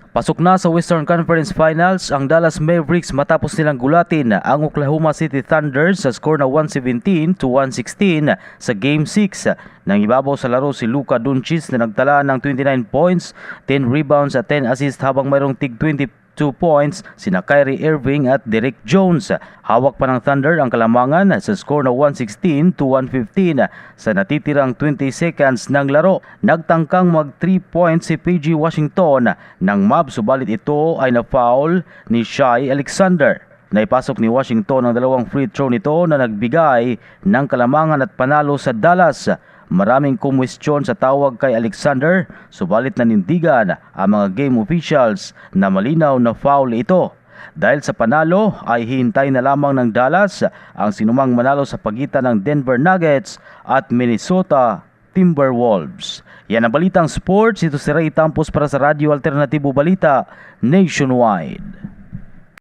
Pasok na sa Western Conference Finals ang Dallas Mavericks matapos nilang gulatin ang Oklahoma City Thunder sa score na 117-116 sa Game 6. Nang ibabaw sa laro si Luka Doncic na nagtala ng 29 points, 10 rebounds at 10 assists habang mayroong tig 22 points sina Kyrie Irving at Derrick Jones. Hawak pa ng Thunder ang kalamangan sa score na 116-115 sa natitirang 20 seconds ng laro. Nagtangkang mag 3 points si PG Washington ng Mavs, subalit ito ay na-foul ni Shai Alexander. Naipasok ni Washington ang dalawang free throw nito na nagbigay ng kalamangan at panalo sa Dallas. Maraming kumwestiyon sa tawag kay Alexander, subalit nanindigan ang mga game officials na malinaw na foul ito. Dahil sa panalo ay hihintay na lamang ng Dallas ang sinumang manalo sa pagitan ng Denver Nuggets at Minnesota Timberwolves. Yan ang Balitang Sports. Ito si Ray Tampos para sa Radyo Alternatibo Balita Nationwide.